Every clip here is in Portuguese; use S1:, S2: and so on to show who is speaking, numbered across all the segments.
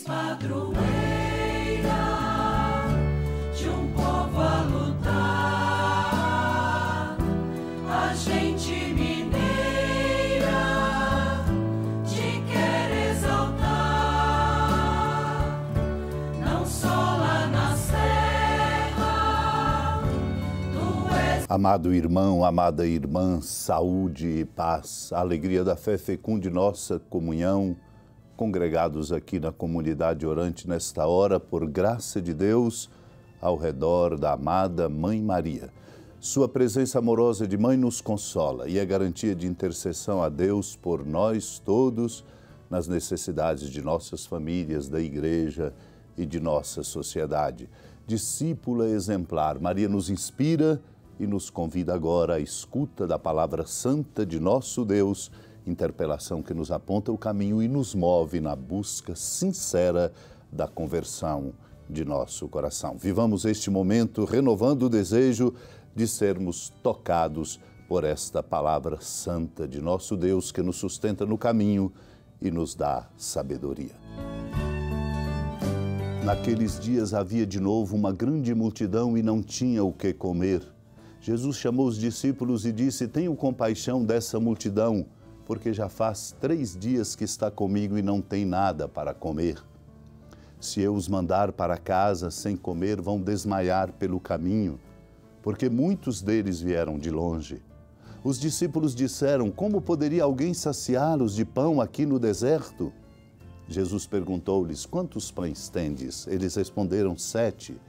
S1: padroeira de um povo a lutar, a gente mineira te quer exaltar, não só lá na serra, tu és.
S2: Amado irmão, amada irmã, saúde e paz, a alegria da fé fecunde nossa comunhão, congregados aqui na comunidade orante nesta hora, por graça de Deus, ao redor da amada Mãe Maria. Sua presença amorosa de mãe nos consola e é garantia de intercessão a Deus por nós todos, nas necessidades de nossas famílias, da igreja e de nossa sociedade. Discípula exemplar, Maria nos inspira e nos convida agora à escuta da palavra santa de nosso Deus, interpelação que nos aponta o caminho e nos move na busca sincera da conversão de nosso coração. Vivamos este momento renovando o desejo de sermos tocados por esta palavra santa de nosso Deus que nos sustenta no caminho e nos dá sabedoria. Naqueles dias havia de novo uma grande multidão e não tinha o que comer. Jesus chamou os discípulos e disse: tenham compaixão dessa multidão, porque já faz 3 dias que está comigo e não tem nada para comer. Se eu os mandar para casa sem comer, vão desmaiar pelo caminho, porque muitos deles vieram de longe. Os discípulos disseram: como poderia alguém saciá-los de pão aqui no deserto? Jesus perguntou-lhes: quantos pães tendes? Eles responderam: 7.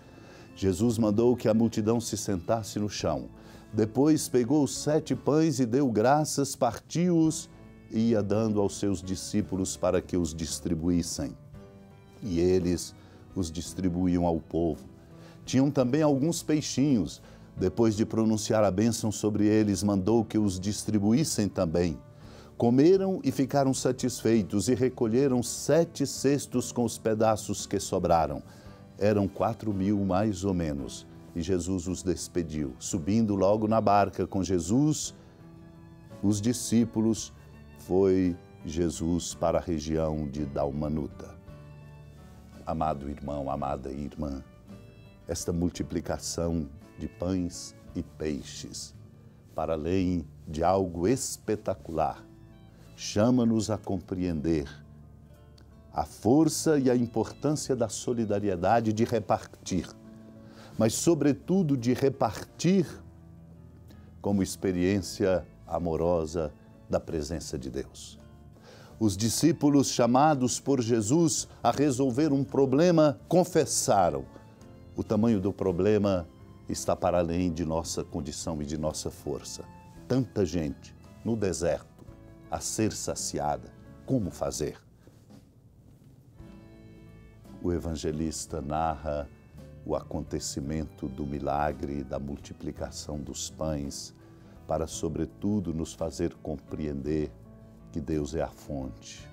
S2: Jesus mandou que a multidão se sentasse no chão. Depois pegou os 7 pães e deu graças, partiu-os e ia dando aos seus discípulos para que os distribuíssem. E eles os distribuíam ao povo. Tinham também alguns peixinhos. Depois de pronunciar a bênção sobre eles, mandou que os distribuíssem também. Comeram e ficaram satisfeitos e recolheram 7 cestos com os pedaços que sobraram. Eram 4.000 mais ou menos. E Jesus os despediu. Subindo logo na barca com Jesus, os discípulos, foi Jesus para a região de Dalmanuta. Amado irmão, amada irmã, esta multiplicação de pães e peixes, para além de algo espetacular, chama-nos a compreender a força e a importância da solidariedade de repartir, mas, sobretudo, de repartir como experiência amorosa da presença de Deus. Os discípulos chamados por Jesus a resolver um problema confessaram: o tamanho do problema está para além de nossa condição e de nossa força. Tanta gente no deserto a ser saciada, como fazer? O evangelista narra o acontecimento do milagre da multiplicação dos pães para, sobretudo, nos fazer compreender que Deus é a fonte.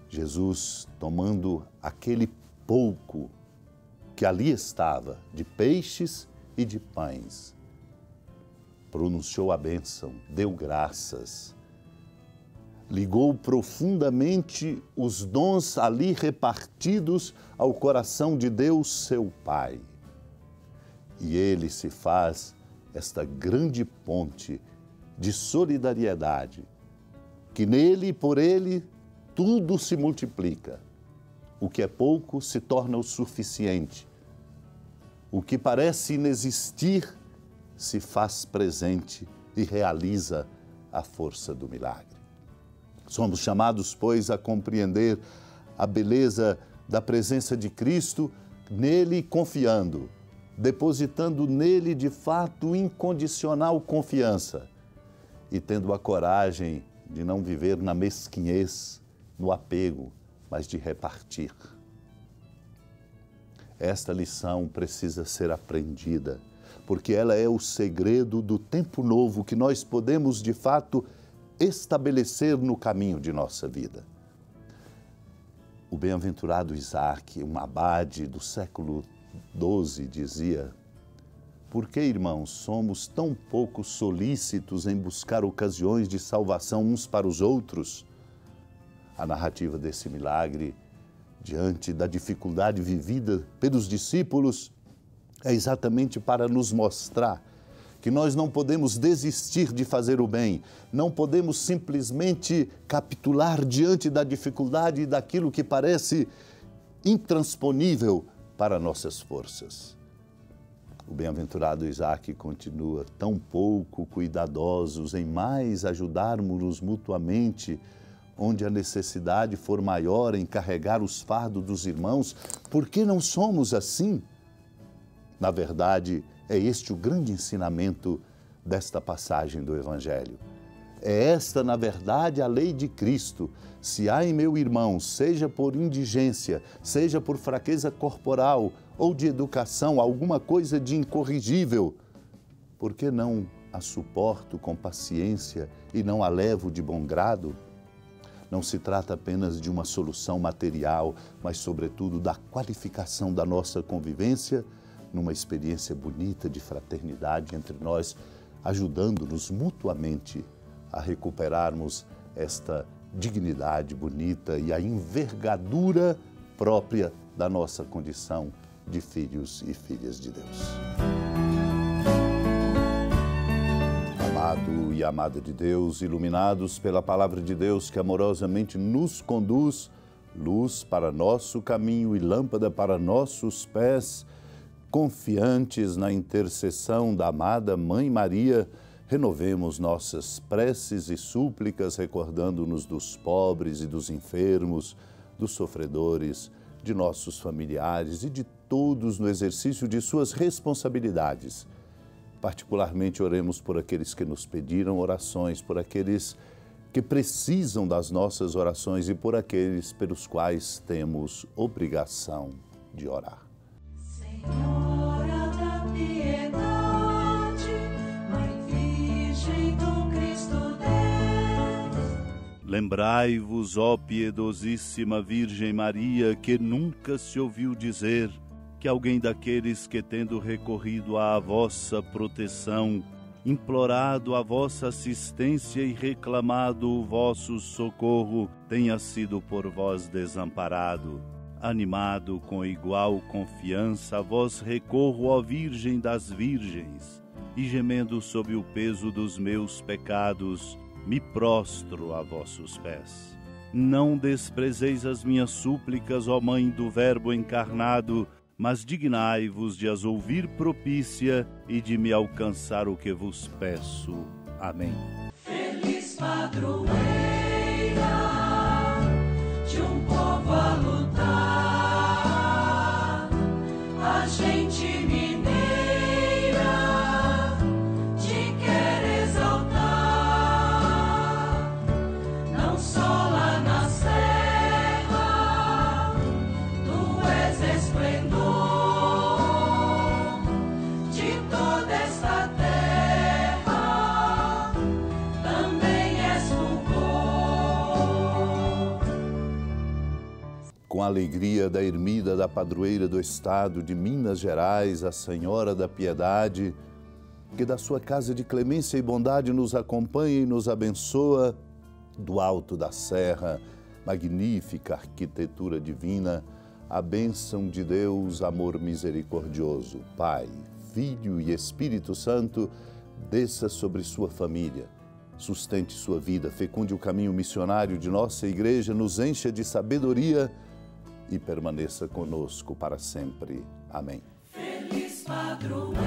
S2: Jesus, tomando aquele pouco que ali estava, de peixes e de pães, pronunciou a bênção, deu graças, ligou profundamente os dons ali repartidos ao coração de Deus, seu Pai. E ele se faz esta grande ponte de solidariedade, que nele e por ele tudo se multiplica. O que é pouco se torna o suficiente. O que parece inexistir se faz presente e realiza a força do milagre. Somos chamados, pois, a compreender a beleza da presença de Cristo, nele confiando, depositando nele, de fato, incondicional confiança e tendo a coragem de não viver na mesquinhez, no apego, mas de repartir. Esta lição precisa ser aprendida, porque ela é o segredo do tempo novo que nós podemos, de fato, estabelecer no caminho de nossa vida. O bem-aventurado Isaac, um abade do século XII, dizia: por que, irmãos, somos tão pouco solícitos em buscar ocasiões de salvação uns para os outros? A narrativa desse milagre diante da dificuldade vivida pelos discípulos, é exatamente para nos mostrar que nós não podemos desistir de fazer o bem, não podemos simplesmente capitular diante da dificuldade e daquilo que parece intransponível para nossas forças. O bem-aventurado Isaac continua: tão pouco cuidadosos em mais ajudarmos-nos mutuamente, onde a necessidade for maior em carregar os fardos dos irmãos, por que não somos assim? Na verdade, é este o grande ensinamento desta passagem do Evangelho. É esta, na verdade, a lei de Cristo. Se há em meu irmão, seja por indigência, seja por fraqueza corporal ou de educação, alguma coisa de incorrigível, por que não a suporto com paciência e não a levo de bom grado? Não se trata apenas de uma solução material, mas, sobretudo, da qualificação da nossa convivência numa experiência bonita de fraternidade entre nós, ajudando-nos mutuamente a recuperarmos esta dignidade bonita e a envergadura própria da nossa condição de filhos e filhas de Deus. Amado e amada de Deus, iluminados pela palavra de Deus que amorosamente nos conduz, luz para nosso caminho e lâmpada para nossos pés, confiantes na intercessão da amada Mãe Maria, renovemos nossas preces e súplicas, recordando-nos dos pobres e dos enfermos, dos sofredores, de nossos familiares e de todos no exercício de suas responsabilidades. Particularmente oremos por aqueles que nos pediram orações, por aqueles que precisam das nossas orações e por aqueles pelos quais temos obrigação de orar.
S1: Senhora da piedade, Mãe Virgem do Cristo Deus.
S3: Lembrai-vos, ó piedosíssima Virgem Maria, que nunca se ouviu dizer que alguém daqueles que, tendo recorrido à vossa proteção, implorado a vossa assistência e reclamado o vosso socorro, tenha sido por vós desamparado. Animado com igual confiança, a vós recorro, ó Virgem das Virgens, e gemendo sob o peso dos meus pecados, me prostro a vossos pés. Não desprezeis as minhas súplicas, ó Mãe do Verbo encarnado, mas dignai-vos de as ouvir propícia e de me alcançar o que vos peço. Amém.
S1: Feliz padroeira de um povo a lutar, a gente mineira te quer exaltar, não só lá na serra, tu és esplendor de toda esta terra, também és fulgor.
S2: Com a alegria da ermida da padroeira do estado de Minas Gerais, a Senhora da Piedade, que da sua casa de clemência e bondade nos acompanha e nos abençoa, do alto da serra, magnífica arquitetura divina, a bênção de Deus, amor misericordioso, Pai, Filho e Espírito Santo, desça sobre sua família, sustente sua vida, fecunde o caminho missionário de nossa igreja, nos encha de sabedoria e permaneça conosco para sempre. Amém.
S1: Feliz padroeira